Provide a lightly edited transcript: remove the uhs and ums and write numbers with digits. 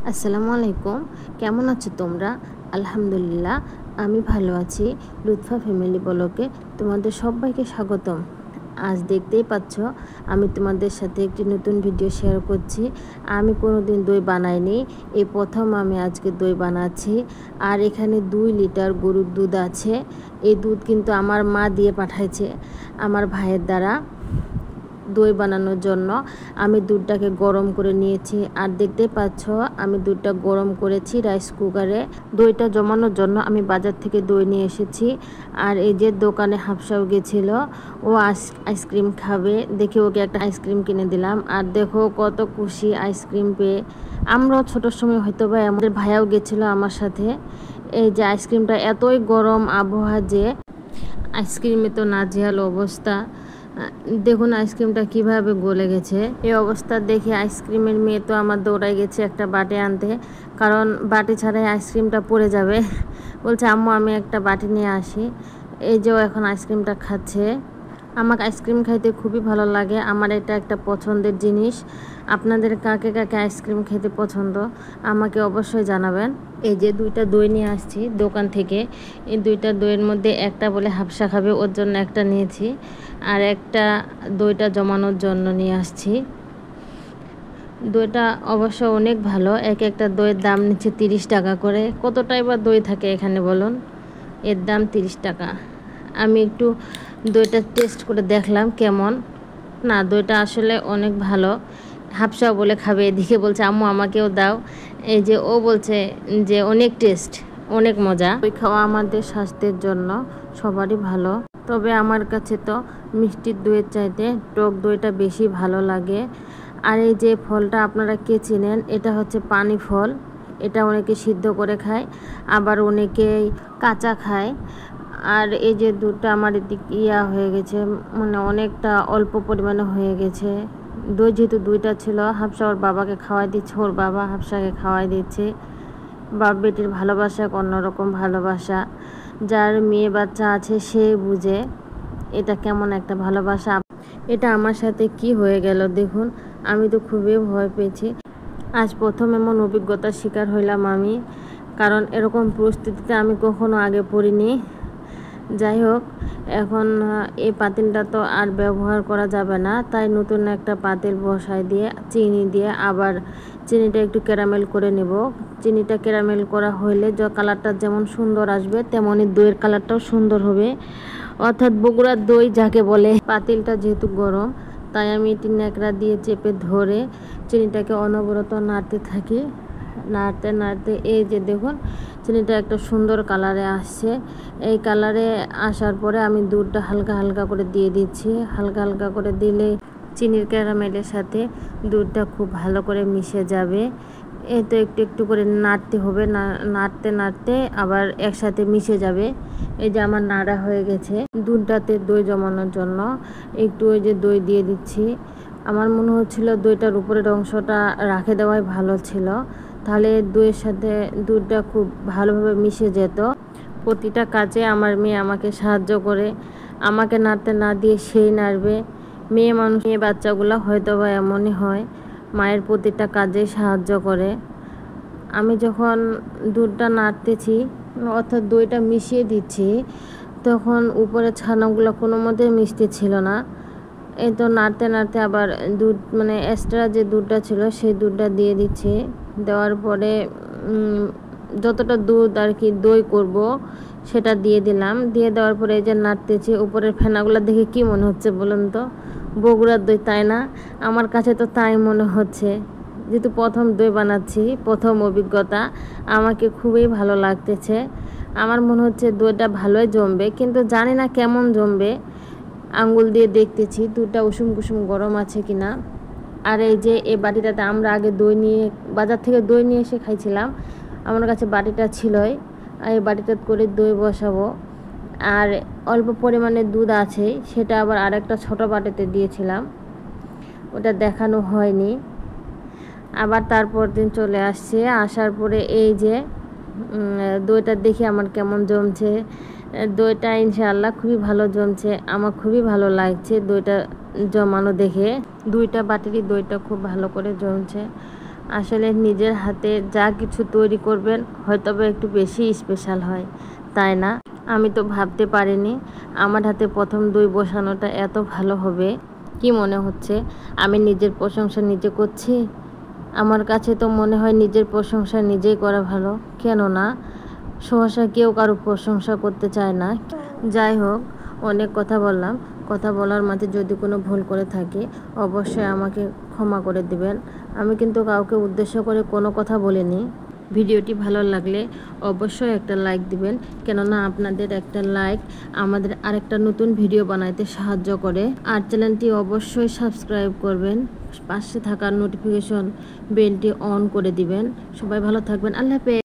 আসসালামু আলাইকুম। কেমন আছো তোমরা? আলহামদুলিল্লাহ আমি ভালো আছি। লুৎফা ফ্যামিলি ব্লগে তোমাদের সবাইকে স্বাগতম। আজ দেখতেই পাচ্ছ আমি তোমাদের সাথে একটি নতুন ভিডিও শেয়ার করছি। আমি কোনোদিন দই বানাইনি, এই প্রথম আমি আজকে দই বানাচ্ছি। আর এখানে 2 লিটার গরুর দুধ আছে। এই দুধ কিন্তু আমার মা দিয়ে পাঠাইছে আমার ভাইয়ের দ্বারা দই বানানোর জন্য। আমি দুধটাকে গরম করে নিয়েছি, আর দেখতে পাচ্ছ আমি দুধটা গরম করেছি রাইস কুকারে। দইটা জমানোর জন্য আমি বাজার থেকে দই নিয়ে এসেছি। আর এই যে দোকানে হাফসাও গেছিলো, ও আইসক্রিম খাবে দেখে ওকে একটা আইসক্রিম কিনে দিলাম। আর দেখো কত খুশি আইসক্রিম পেয়ে। আমরাও ছোটোর সময় হয়তো বা আমাদের ভাইয়াও গেছিলো আমার সাথে। এই যে আইসক্রিমটা এতই গরম আবহাওয়া যে আইসক্রিমে তো নাজেহাল অবস্থা। দেখুন আইসক্রিমটা কিভাবে গলে গেছে। এই অবস্থা দেখে আইসক্রিমের মেয়ে তো আমার দৌড়ায় গেছে একটা বাটি আনতে, কারণ বাটি ছাড়াই আইসক্রিমটা পড়ে যাবে। বলছে আম্মু আমি একটা বাটি নিয়ে আসি। এই যে ও এখন আইসক্রিমটা খাচ্ছে। আমাকে আইসক্রিম খাইতে খুবই ভালো লাগে, আমার এটা একটা পছন্দের জিনিস। আপনাদের কাকে কাকে আইসক্রিম খেতে পছন্দ আমাকে অবশ্যই জানাবেন। এই যে 2টা দই নিয়ে আসছি দোকান থেকে। এই 2টা দইয়ের মধ্যে একটা বলে হাফসা খাবে, ওর জন্য একটা নিয়েছি, আর একটা দইটা জমানোর জন্য নিয়ে আসছি। দইটা অবশ্য অনেক ভালো, একটা দইয়ের দাম নিচ্ছে 30 টাকা করে। কতটাই বা দই থাকে এখানে বলুন, এর দাম 30 টাকা। আমি একটু দইটা টেস্ট করে দেখলাম কেমন। না, দইটা আসলে অনেক ভালো। হাফসাও বলে খাবে, এদিকে বলছে আম্মু আমাকেও দাও। এই যে ও বলছে যে অনেক টেস্ট, অনেক মজা। দই খাওয়া আমাদের স্বাস্থ্যের জন্য সবারই ভালো, তবে আমার কাছে তো মিষ্টির দইয়ের চাইতে টক দইটা বেশি ভালো লাগে। আর এই যে ফলটা আপনারা কে চিনেন, এটা হচ্ছে পানি ফল। এটা অনেকে সিদ্ধ করে খায়, আবার অনেকেই কাঁচা খায়। আর এই যে দুধটা আমার এদিকে হয়ে গেছে, মানে অনেকটা অল্প পরিমাণে হয়ে গেছে। দই যেহেতু 2টা ছিল, হাফসা ওর বাবাকে খাওয়াই দিচ্ছে, ওর বাবা হাফসাকে খাওয়াই দিচ্ছে। বাপ বেটির ভালোবাসা এক অন্যরকম ভালোবাসা। যার মেয়ে বাচ্চা আছে সে বুঝে এটা কেমন একটা ভালোবাসা। এটা আমার সাথে কি হয়ে গেল দেখুন, আমি তো খুবই ভয় পেয়েছি। আজ প্রথম এমন অভিজ্ঞতার শিকার হইলাম আমি, কারণ এরকম পরিস্থিতিতে আমি কখনো আগে পড়িনি। যাই হোক, এখন এই পাতিলটা তো আর ব্যবহার করা যাবে না, তাই নতুন একটা পাতিল বসাই দিয়ে চিনি দিয়ে আবার চিনিটা একটু ক্যারামেল করে নেব। চিনিটা ক্যারামেল করা হইলে যে কালারটা যেমন সুন্দর আসবে, তেমনই দইয়ের কালারটাও সুন্দর হবে, অর্থাৎ বগুড়ার দই যাকে বলে। পাতিলটা যেহেতু গরম, তাই আমি এটি ন্যাকড়া দিয়ে চেপে ধরে চিনিটাকে অনবরত নাড়তে থাকি। নাড়তে নাড়তে এই যে দেখুন চিনিটা একটা সুন্দর কালারে আসছে। এই কালারে আসার পরে আমি দুধটা হালকা হালকা করে দিয়ে দিচ্ছি। হালকা হালকা করে দিলে চিনির ক্যারামেলের সাথে দুধটা খুব ভালো করে মিশে যাবে। এই তো একটু একটু করে নাড়তে হবে, নাড়তে নাড়তে আবার একসাথে মিশে যাবে। এই যে আমার নাড়া হয়ে গেছে। দুধটাতে দই জমানোর জন্য একটু ওই যে দই দিয়ে দিচ্ছি। আমার মনে হচ্ছিল দইটার উপরের অংশটা রাখে দেওয়াই ভালো ছিল, তাহলে দইয়ের সাথে দুধটা খুব ভালোভাবে মিশে যেত। প্রতিটা কাজে আমার মেয়ে আমাকে সাহায্য করে, আমাকে নাড়তে না দিয়ে সেই নাড়বে। মেয়ে মানুষ, মেয়ে বাচ্চাগুলো হয়তো বা এমনই হয়, মায়ের প্রতিটা কাজে সাহায্য করে। আমি যখন দুধটা নাড়তেছি, অর্থাৎ দইটা মিশিয়ে দিচ্ছি, তখন উপরে ছানাগুলো কোনো মতে মিশতে ছিল না। এই তো নাড়তে নাড়তে আবার দুধ, মানে এক্সট্রা যে দুধটা ছিল সেই দুধটা দিয়ে দিচ্ছি। দেওয়ার পরে যতটা দুধ আর কি দই করব সেটা দিয়ে দিলাম। দিয়ে দেওয়ার পরে এই যে নাড়তেছি, উপরের ফেনাগুলো দেখে কি মনে হচ্ছে বলুন তো, বগুড়ার দই তাই না? আমার কাছে তো তাই মনে হচ্ছে। যেহেতু প্রথম দই বানাচ্ছি, প্রথম অভিজ্ঞতা, আমাকে খুবই ভালো লাগতেছে। আমার মনে হচ্ছে দইটা ভালোই জমবে, কিন্তু জানি না কেমন জমবে। আঙ্গুল দিয়ে দেখতেছি দুধটা উষুম কুসুম গরম আছে কিনা। আর এই যে এই বাটিটাতে আমরা আগে দই নিয়ে, বাজার থেকে দই নিয়ে এসে খাইছিলাম, আমার কাছে বাটিটা ছিলই। আর এই বাটিটা করে দই বসাবো। আর অল্প পরিমাণে দুধ আছে, সেটা আবার আরেকটা ছোট বাটিতে দিয়েছিলাম, ওটা দেখানো হয়নি। আবার তারপর দিন চলে আসছে, আসার পরে এই যে দইটা দেখি আমার কেমন জমছে। দইটা ইনশাআল্লাহ খুবই ভালো জমছে, আমার খুবই ভালো লাগছে দইটা জমানো দেখে। 2টা বাটিরই দইটা খুব ভালো করে জমছে। আসলে নিজের হাতে যা কিছু তৈরি করবেন হয়তো বা একটু বেশি স্পেশাল হয়, তাই না? আমি তো ভাবতে পারিনি আমার হাতে প্রথম দই বসানোটা এত ভালো হবে। কি মনে হচ্ছে আমি নিজের প্রশংসা নিজে করছি? আমার কাছে তো মনে হয় নিজের প্রশংসা নিজেই করা ভালো। কেন না, সহসা কেউ কারো প্রশংসা করতে চায় না। যাই হোক, অনেক কথা বললাম। কথা বলার মাঝে যদি কোনো ভুল করে থাকি অবশ্যই আমাকে ক্ষমা করে দিবেন। আমি কিন্তু কাউকে উদ্দেশ্য করে কোনো কথা বলিনি। ভিডিওটি ভালো লাগলে অবশ্যই একটা লাইক দিবেন, কেননা আপনাদের একটা লাইক আমাদের আরেকটা নতুন ভিডিও বানাইতে সাহায্য করে। আর চ্যানেলটি অবশ্যই সাবস্ক্রাইব করবেন, পাশে থাকা নোটিফিকেশন বেলটি অন করে দিবেন। সবাই ভালো থাকবেন। আল্লাহ হাফেজ।